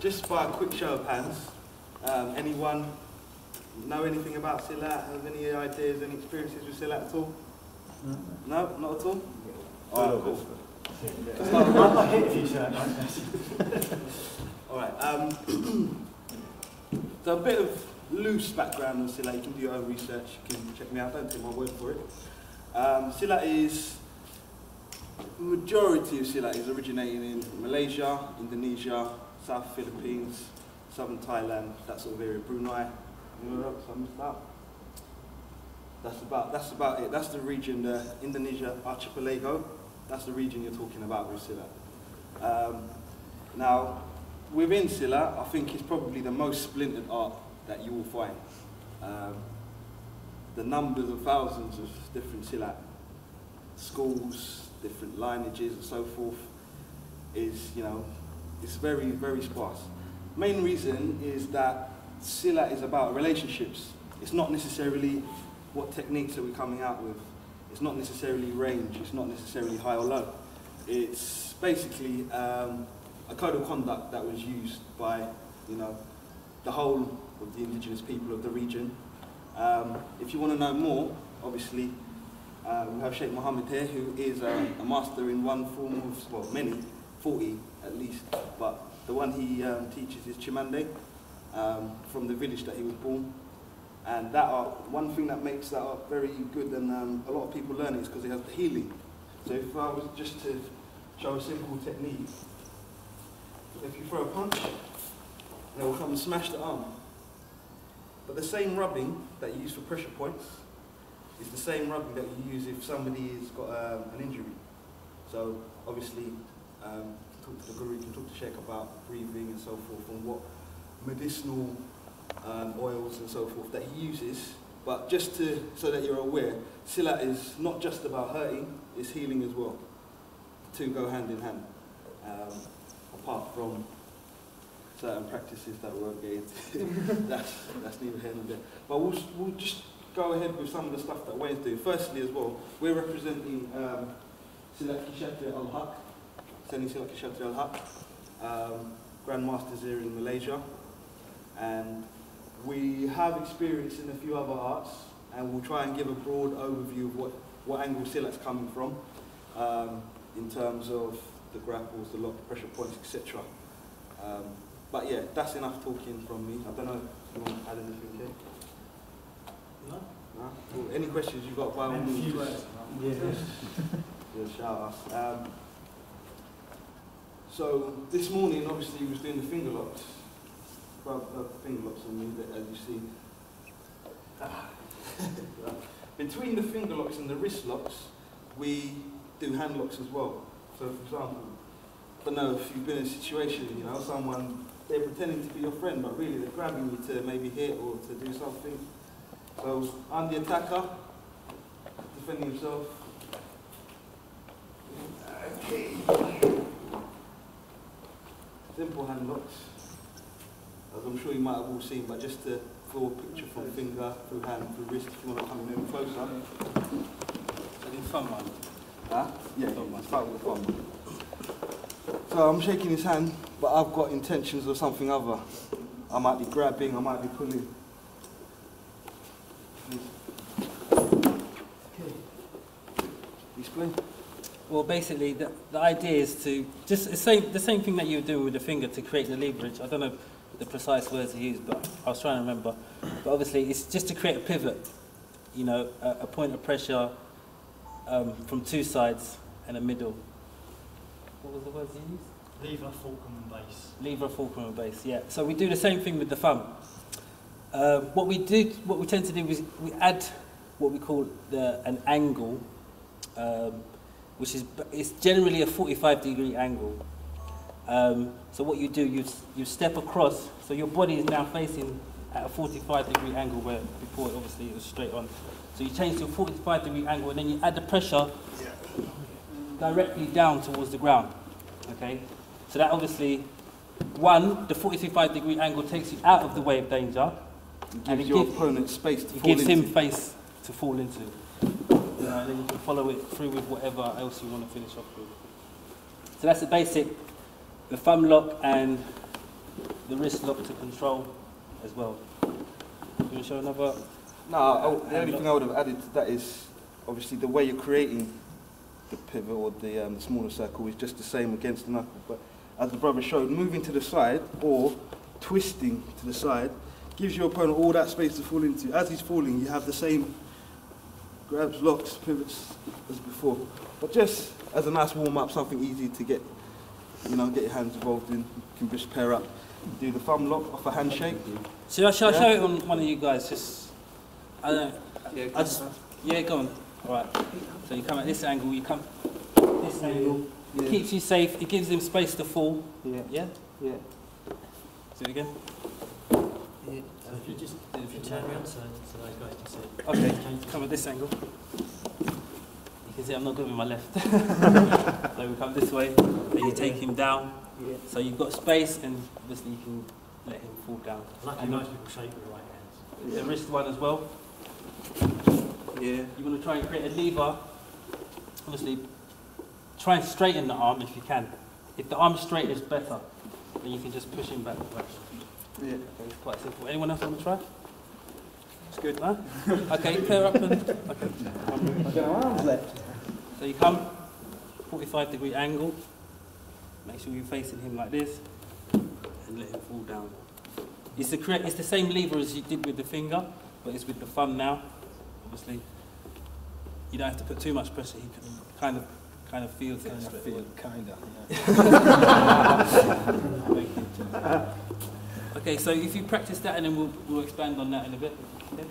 just by a quick show of hands, anyone know anything about Silat? Have any ideas, any experiences with Silat at all? No, not at all? Alright, cool. Alright, so a bit of loose background on Silat. You can do your own research, you can check me out, don't take my word for it. Silat is, majority of Silat is originating in Malaysia, Indonesia, South Philippines, Southern Thailand, that sort of area, Brunei, some stuff. That's about it. That's the region, the Indonesia archipelago. That's the region you're talking about with Silat. Now, within Silat, I think it's probably the most splintered art that you will find. The numbers of thousands of different Silat schools, different lineages and so forth is, you know, it's very, very sparse. Main reason is that Silat is about relationships. It's not necessarily what techniques are we coming out with. It's not necessarily range, it's not necessarily high or low. It's basically a code of conduct that was used by, you know, the whole of the indigenous people of the region. If you want to know more, obviously, we have Sheikh Mohammed here, who is a master in one form of, well, many, 40 at least, but the one he teaches is Chimande, from the village that he was born. And that art, one thing that makes that art very good and a lot of people learn it is because it has the healing. So if I was just to show a simple technique, if you throw a punch, it will come and smash the arm. But the same rubbing that you use for pressure points is the same rubbing that you use if somebody has got an injury. So obviously, talk to the guru, you can talk to Sheikh about breathing and so forth, and what medicinal oils and so forth that he uses. But just to, so that you're aware, Silat is not just about hurting, it's healing as well. The two go hand in hand, apart from certain practices that we won't get into. that's neither here nor there. But we'll just go ahead with some of the stuff that Wayne's doing. Firstly as well, we're representing Silat Kesateria Haqq, Seni Silat Kesateria Haqq, Grandmasters here in Malaysia. And we have experience in a few other arts, and we'll try and give a broad overview of what angle Silat's coming from, in terms of the grapples, the lock, pressure points, etc. But yeah, that's enough talking from me. I don't know if you want to add anything here. No? No? Well, any questions you've got by all means? Yeah, shout us. So this morning, obviously, we was doing the finger locks. Finger locks on me, as you see. Between the finger locks and the wrist locks, we do hand locks as well. So, for example, I don't know if you've been in a situation, you know, someone, they're pretending to be your friend, but really they're grabbing you to maybe hit or to do something. So, I'm the attacker, defending himself. Okay. Simple hand locks, as I'm sure you might have all seen, but just to draw a picture from finger, through hand, through wrist, if you want to come in closer. I did fun one. Huh? Yeah, start with the fun one. So I'm shaking his hand, but I've got intentions of something other. I might be grabbing, I might be pulling. Okay. Explain. Well, basically, the idea is to just the same thing that you were doing with the finger to create the leverage. I don't know the precise words to use, but I was trying to remember. But obviously, it's just to create a pivot, you know, a point of pressure from two sides and a middle. What was the words you used? Lever, fulcrum and base. Lever, fulcrum and base, yeah. So we do the same thing with the thumb. What we tend to do is we add what we call an angle, which is it's generally a 45-degree angle. So what you do, you step across, so your body is now facing at a 45-degree angle where before obviously it was straight on. So you change to a 45-degree angle and then you add the pressure directly down towards the ground. Okay? So that obviously, one, the 45-degree angle takes you out of the way of danger. And it gives your opponent space to fall into. It gives him space to fall into. And then you can follow it through with whatever else you want to finish off with. So that's the basic, the thumb lock and the wrist lock to control as well. You want to show another? No, the only thing I would have added to that is obviously the way you're creating the pivot or the smaller circle is just the same against the knuckle. But as the brother showed, moving to the side or twisting to the side gives your opponent all that space to fall into. As he's falling, you have the same grabs, locks, pivots as before. But just as a nice warm-up, something easy to get, you know, get your hands involved in. You can just pair up, do the thumb lock off a handshake. Shall I show it on one of you guys? Just, I don't know. Yeah, go on. All right. So you come at this angle, you come this angle. Yeah. It keeps you safe. It gives him space to fall. Yeah. Yeah. Yeah. Do it again. So if you turn around so those guys can see. Okay. Come at this angle. You can see I'm not good with my left. So we come this way, and you take him down. Yeah. So you've got space, and obviously you can let him fall down. Luckily And most people shake with the right hands. the wrist one as well. Yeah. You want to try and create a lever. Obviously, try and straighten the arm if you can. If the arm's straight is better, then you can just push him back. Yeah. It's quite simple. Anyone else want to try? It's good, huh? Okay, pair up and... Okay. Arms left. So you come, 45-degree angle. Make sure you're facing him like this, and let him fall down. It's the same lever as you did with the finger, but it's with the thumb now. Obviously, you don't have to put too much pressure. He kind of feels it. Okay, so if you practice that, and then we'll expand on that in a bit. Okay?